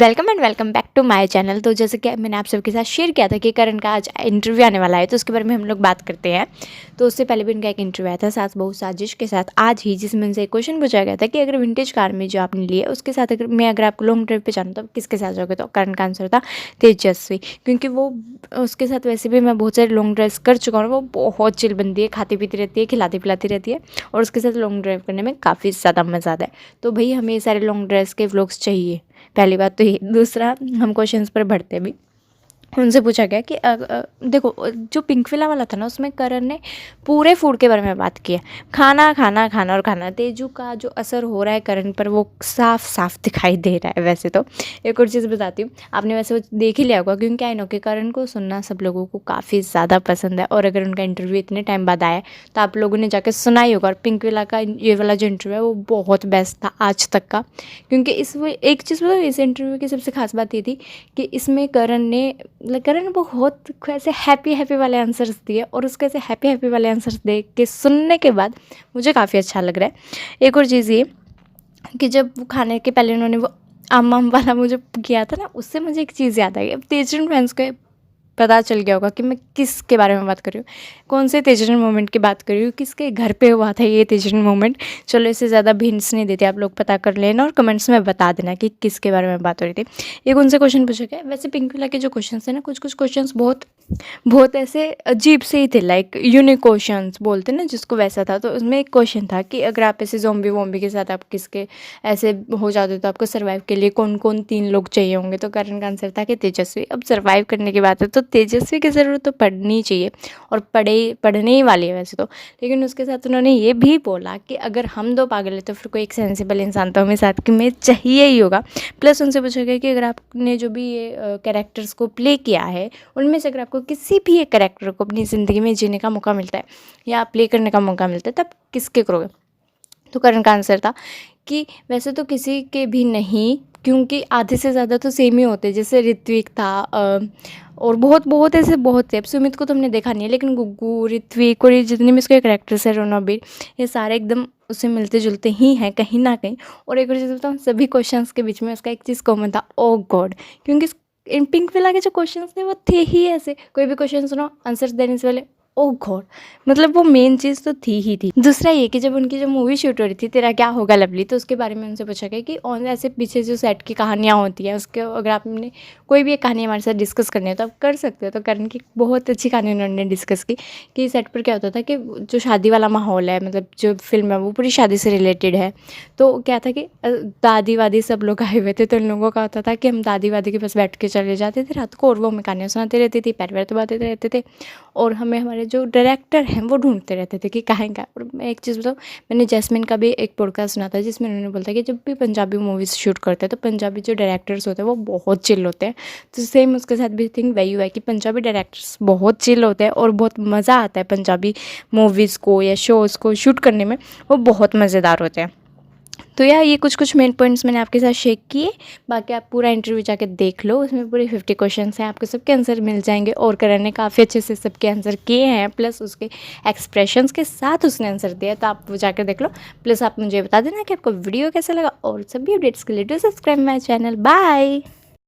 Welcome and welcome back to my channel. तो जैसे कि मैंने आप सबके साथ शेयर किया था कि करण का आज इंटरव्यू आने वाला है, तो उसके बारे में हम लोग बात करते हैं। तो उससे पहले भी उनका एक इंटरव्यू आया था सास बहू साजिश के साथ आज ही, जिसमें उनसे एक क्वेश्चन पूछा गया था कि अगर विंटेज कार में जो आपने लिया उसके साथ अगर आपको लॉन्ग ड्राइव पे जाना तो किसके साथ जाओगे। तो करण का आंसर था तेजस्वी, क्योंकि वो उसके साथ वैसे भी मैं बहुत सारे लॉन्ग ड्राइव कर चुका हूँ। वो बहुत चिल बनती है, खाती पीती रहती है, खिलाती पिलाती रहती है और उसके साथ लॉन्ग ड्राइव करने में काफ़ी ज़्यादा मज़ा आता है। तो भाई हमें ये सारे लॉन्ग ड्राइव के व्लॉग्स चाहिए, पहली बात तो ये। दूसरा, हम क्वेश्चंस पर बढ़ते भी। उनसे पूछा गया कि देखो, जो पिंक विला वाला था ना, उसमें करण ने पूरे फूड के बारे में बात की है। खाना खाना खाना और खाना। तेजू का जो असर हो रहा है करण पर वो साफ साफ दिखाई दे रहा है। वैसे तो एक और चीज़ बताती हूँ, आपने वैसे वो देख ही लिया होगा, क्योंकि आई नो कि करण को सुनना सब लोगों को काफ़ी ज़्यादा पसंद है। और अगर उनका इंटरव्यू इतने टाइम बाद आया है तो आप लोगों ने जाकर सुना ही होगा। और पिंक विला का ये वाला जो इंटरव्यू है वो बहुत बेस्ट था आज तक का, क्योंकि एक चीज़ इस इंटरव्यू की सबसे खास बात ये थी कि इसमें करण बहुत ऐसे हैप्पी हैप्पी वाले आंसर्स दिए, और उसके ऐसे हैप्पी हैप्पी वाले आंसर्स देख के सुनने के बाद मुझे काफ़ी अच्छा लग रहा है। एक और चीज़ ये कि जब वो खाने के पहले उन्होंने वो आम वाला मुझे किया था ना, उससे मुझे एक चीज़ याद आई। अब तेजन फ्रेंड्स को पता चल गया होगा कि मैं किसके बारे में बात कर रही हूँ, कौन से तेजन मोमेंट की बात कर रही हूँ, किसके घर पे हुआ था ये तेजन मोमेंट। चलो, इससे ज़्यादा भी हिंट्स नहीं देते, आप लोग पता कर लेना और कमेंट्स में बता देना कि किसके बारे में बात हो रही थी। एक उनसे क्वेश्चन पूछा गया। वैसे पिंक विला के जो क्वेश्चन थे ना, कुछ कुछ क्वेश्चन बहुत बहुत ऐसे अजीब से ही थे, लाइक यूनिक क्वेश्चंस बोलते ना जिसको, वैसा था। तो उसमें एक क्वेश्चन था कि अगर आप ऐसे ज़ॉम्बी वॉम्बी के साथ आप किसके ऐसे हो जाते तो आपको सर्वाइव के लिए कौन कौन 3 लोग चाहिए होंगे। तो करण का आंसर था कि तेजस्वी। अब सर्वाइव करने की बात है तो तेजस्वी की ज़रूरत तो पड़नी चाहिए, और पढ़ने ही वाली है वैसे तो। लेकिन उसके साथ उन्होंने ये भी बोला कि अगर हम 2 पागल हैं तो फिर कोई एक सेंसिबल इंसान तो हमें साथ में चाहिए ही होगा। प्लस उनसे पूछा गया कि अगर आपने जो भी ये कैरेक्टर्स को प्ले किया है, उनमें से अगर आपको किसी भी एक कैरेक्टर को अपनी ज़िंदगी में जीने का मौका मिलता है या प्ले करने का मौका मिलता है, तब किसके करोगे। तो करण का आंसर था कि वैसे तो किसी के भी नहीं, क्योंकि आधे से ज़्यादा तो सेम ही होते हैं। जैसे ऋत्विक था और बहुत बहुत ऐसे बहुत थे। अब सुमित को तो हमने देखा नहीं है, लेकिन गुग्गू, ऋत्विक और ये जितने भी इसके कैरेक्टर्स हैं, रणबीर, ये सारे एकदम उससे मिलते जुलते ही हैं कहीं ना कहीं। और एक और चीज़ बताऊँ, सभी क्वेश्चंस के बीच में उसका एक चीज़ कॉमन था, ओ गॉड। क्योंकि इन पिंक विला के जो क्वेश्चंस थे वो थे ही ऐसे, कोई भी क्वेश्चन सुनो आंसर देने से पहले ओ गॉड, मतलब वो मेन चीज़ तो थी ही थी। दूसरा ये कि जब उनकी जो मूवी शूट हो रही थी तेरा क्या होगा लवली, तो उसके बारे में उनसे पूछा गया कि ऑन ऐसे पीछे जो सेट की कहानियाँ होती हैं उसके, अगर आपने कोई भी एक कहानी हमारे साथ डिस्कस करनी है तो आप कर सकते हो। तो करण की बहुत अच्छी कहानी उन्होंने डिस्कस की कि सेट पर क्या होता था कि जो शादी वाला माहौल है, मतलब जो फिल्म है वो पूरी शादी से रिलेटेड है। तो क्या था कि दादी वादी सब लोग आए हुए थे, तो इन लोगों का होता था कि हम दादी वादी के पास बैठ के चले जाते थे रात को, और वो हमें कहानियाँ सुनाते रहती थी, पैर वैर दबाते रहते थे, और हमें हमारे जो डायरेक्टर हैं वो ढूंढते रहते थे कि कहाँ का। और मैं एक चीज़ बताऊँ, मैंने जैस्मिन का भी एक पॉडकास्ट सुना था जिसमें उन्होंने बोला था कि जब भी पंजाबी मूवीज़ शूट करते हैं तो पंजाबी जो डायरेक्टर्स होते हैं वो बहुत चिल होते हैं। तो सेम उसके साथ भी थिंक वही हुआ है कि पंजाबी डायरेक्टर्स बहुत चिल होते हैं और बहुत मज़ा आता है पंजाबी मूवीज़ को या शोज़ को शूट करने में, वो बहुत मज़ेदार होते हैं। तो यार ये कुछ मेन पॉइंट्स मैंने आपके साथ शेयर किए। बाकी आप पूरा इंटरव्यू जाके देख लो, उसमें पूरे 50 क्वेश्चंस हैं, आपको सबके आंसर मिल जाएंगे। और करण ने काफ़ी अच्छे से सबके आंसर किए हैं, प्लस उसके एक्सप्रेशंस के साथ उसने आंसर दिया, तो आप वो जाकर देख लो। प्लस आप मुझे बता देना कि आपको वीडियो कैसा लगा, और सभी अपडेट्स के लिए do subscribe my channel. Bye.